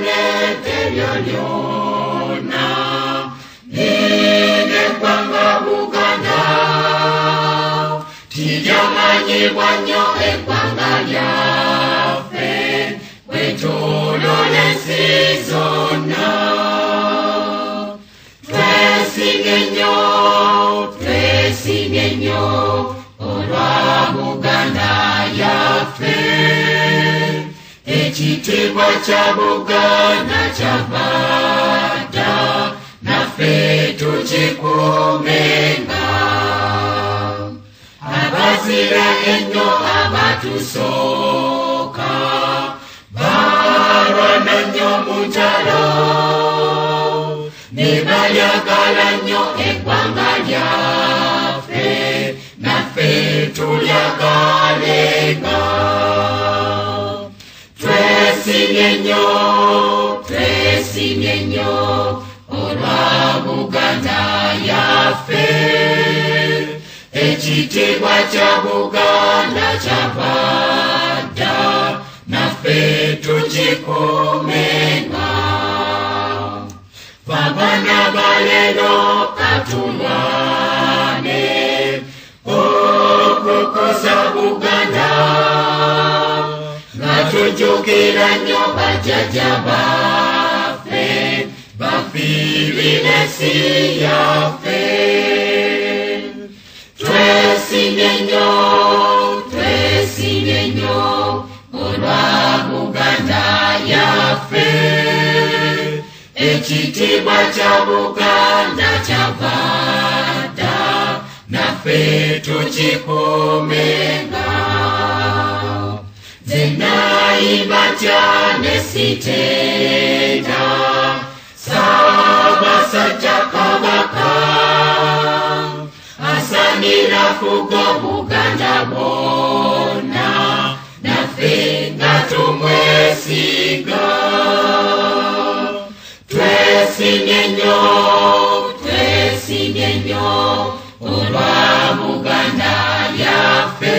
nevyoliona nine kwanga Buganda tilyamanyibwa nnyo eggwanga lyaffe wetololesi zonna twesinge nnyo olwa Buganda yaffe ekitiibwa kya Buganda kyavadda naffe tukikuumenga abazira ennyo abatusooka balwana nnyo mu ntalo ne balyagala nnyo eggwanga lyaffe naffe tulyagalenga twesinge nnyo olwa Buganda yaffe ekitiibwa kya Buganda kyavadda naffe tukikuumenga Babana balero katulwane okukuza Buganda nga tujjukira nnyo bajjajja baffe bafiirira ensi yaffe twesinge nnyo olwa Buganda yaffe ekitiibwa kya Buganda kyavadda naffe tukikuumenga nze nayimba cyane sitenda Ssaabasajja Kabaka asanira fugo Buganda bonna naffe nga tumwesiga twesinge nnyo olwa Buganda yaffe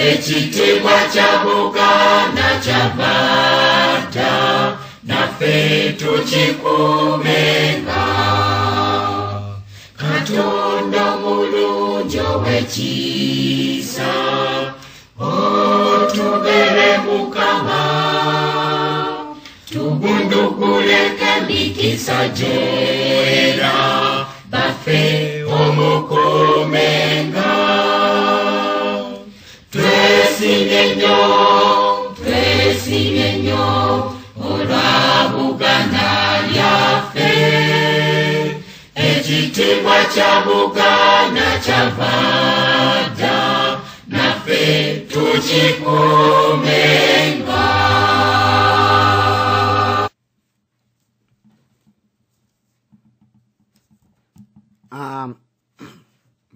ekitiibwa kya Buganda kyavadda naffe tukikuumenga Katonda omulungi ow'ekisa otubere Mukama tugunduguleko emikisa gy'era baffe omukuumenga twesinge nnyo olwa Buganda yaffe ekitiibwa kya Buganda kyavadda naffe tukikuumenga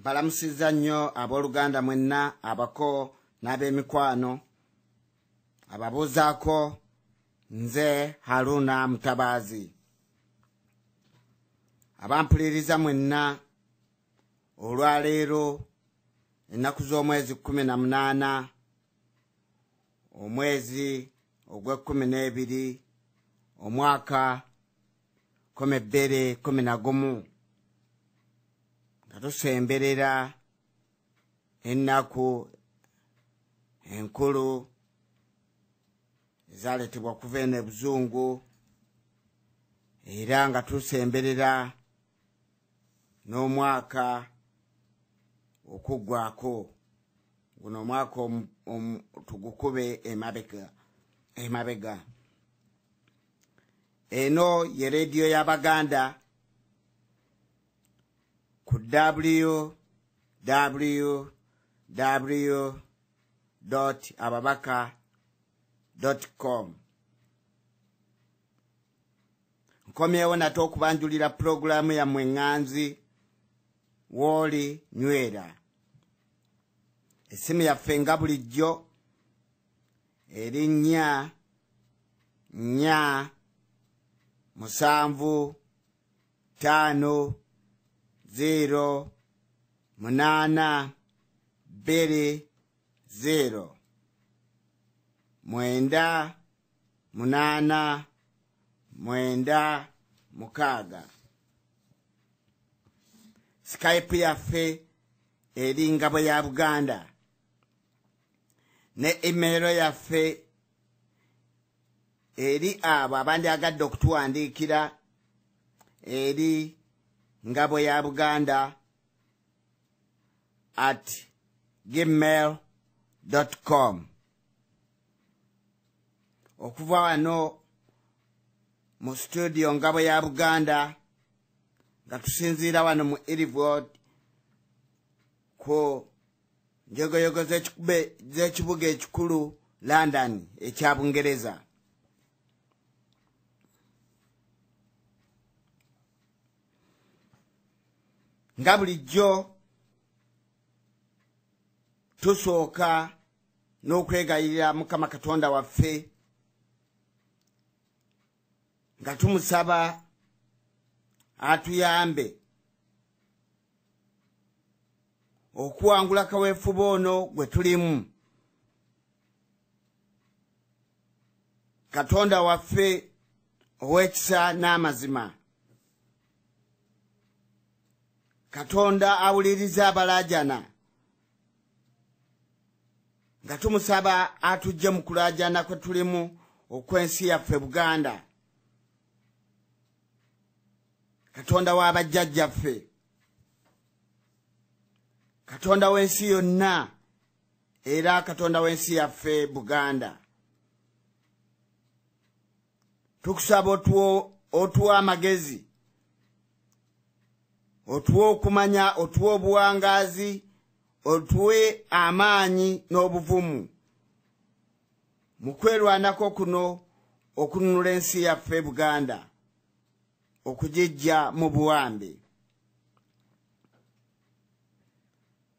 balamusizza nnyo abooluganda mwenna abako n'ab'emikwano ababuuzaako nze Haruna Mutabaazi abampuliriza mwenna olwaleero ennaku z'omwezi 18 omwezi ogw'e12 omwaka 2011 nga tusemberera ennaku enkulu ezaleetebwa okuva eno ebuzungu era nga tusemberera n'omwaka okuggwaako guno omwaka tugukube emabega eno ye rediyo y'Abaganda ku www.ababaka.com nkomyewo nate okubanjulira pulogulaamu yammwe ŋŋanzi wooli nywera essimu yaffe nga bulijjo erinnya 4 7 5 0 8 2 0 9 8 9 6. Skype yaffe eri Ngabo ya Buganda. Ne email yaffe eri abo abandi agadde okutuwandiikira eri Ngabo ya Buganda @gmail.com. Okuva wano mu studio Ngabo ya Buganda nga tusinziira wano mu Ilford ku njogoyogo z'ekibuga ekikulu London ekya Bungereza. Nga bulijjo tusooka n'okwegayirira Mukama Katonda waffe nga tumusaba atuyambe okuwangula kaweefube ono gwe tulimu. Katonda waffe ow'ekisa n'amazima, Katonda awuliriza abalaajana, nga tumusaba atujje mu kulaajana kwe tulimu okw'ensi yaffe Buganda. Katonda w'abajjajjaffe, Katonda w'ensi yonna, era Katonda w'ensi yaffe Buganda. Tukusaba otuwa amagezi, otuwe okumanya, otuwe obuwangaazi, otuwe amaanyi n'obuvumu mu kwerwanako kuno okununula ensi yaffe Buganda, okugijja mu buwambe.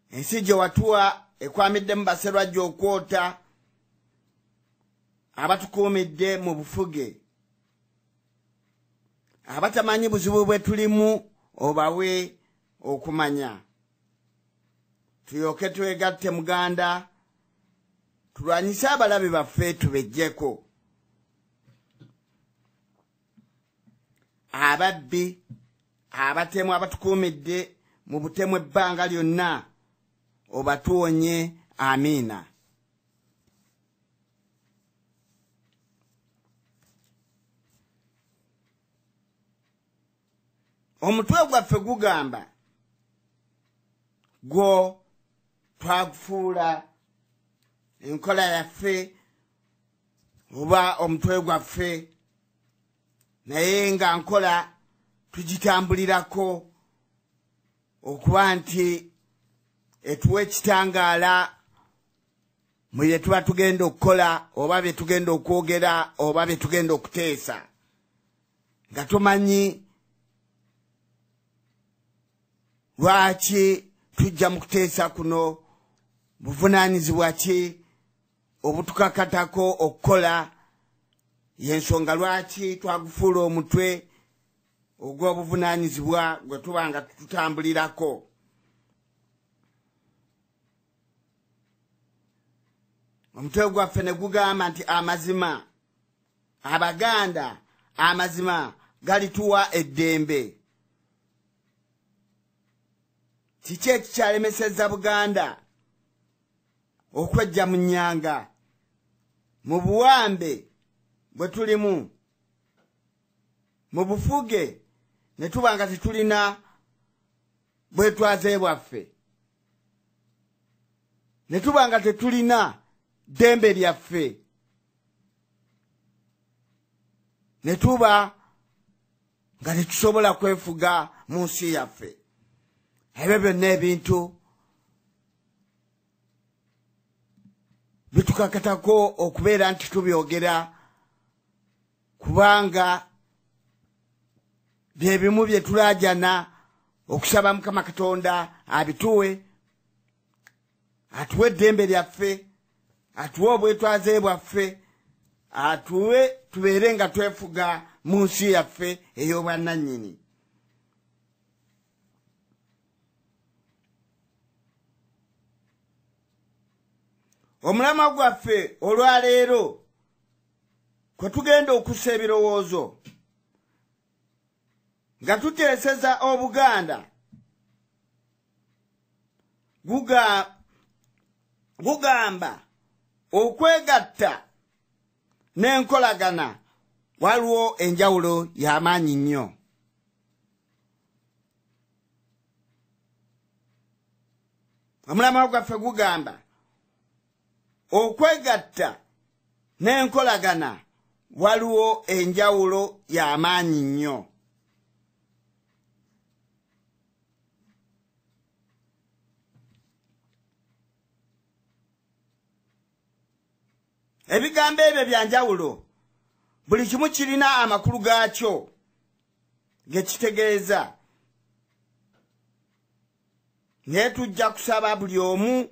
Ensi gye watuwa ekwamiddemu baserwajja okwota abatukuumidde mu bufuge, abatamanyi buzibu bwe tulimu obawe okumanya. Tuyoke twegatte Muganda, tulwanyise abalabe baffe tubejjeko. Ababbi abatemu abatukuumidde mu butemu ebbanga lyonna obatuwonye. Amiina. Omutwe gwaffe gugamba gwo twagufuula enkola yaffe oba omutwe gwaffe, naye nga nkola tugitambulirako okuba nti etuwa ekitangaala mu bye tuba tugenda okukola oba bye tugenda okwogera oba bye tugenda okuteesa, nga tumanyi lwaki tujja mu kuteesa kuno, buvunaanyizibwa ki obutukakatako okukola, yensonga lwaki twagufuula omutwe ogw'obuvunaanyizibwa gwe tuba nga tutambulirako. Omutwe gwaffe ne gugamba nti amazima, Abaganda, amazima galituwa eddembe. Kiki ekikyalemesezza Buganda okwejja mu nnyanga mu buwambe bwe tulimu, mu bufuge ne tuba nga tetulina bwetwaze bwaffe, ne tuba nga tetulina ddembe lyaffe, ne tuba nga tetusobola kwefuga mu nsi yaffe. Ebyo byonna ebintu bitukakatako okubeera nti tubyogera, kubanga bye bimu bye tulaajana okusaba Mukama Katonda abituwe, atuwe eddembe lyaffe, atuwe obwetwaze bwaffe, atuwe tubeere nga twefuga mu nsi yaffe ey'obwannannyini. Omulamwa gwaffe olwaleero kwe tugenda okussa ebirowoozo nga tuteeseza Obuganda gugamba okwegatta n'enkolagana waliwo enjawulo y'amaanyi nnyo. Omulamwa gwaffe gugamba okwegatta n'enkolagana waliwo enjawulo y'amaanyi nnyo. Ebigambo ebyo bya njawulo buli kimu kirina amakulu gaakyo ge kitegeeza. Naye tujja kusaba buli omu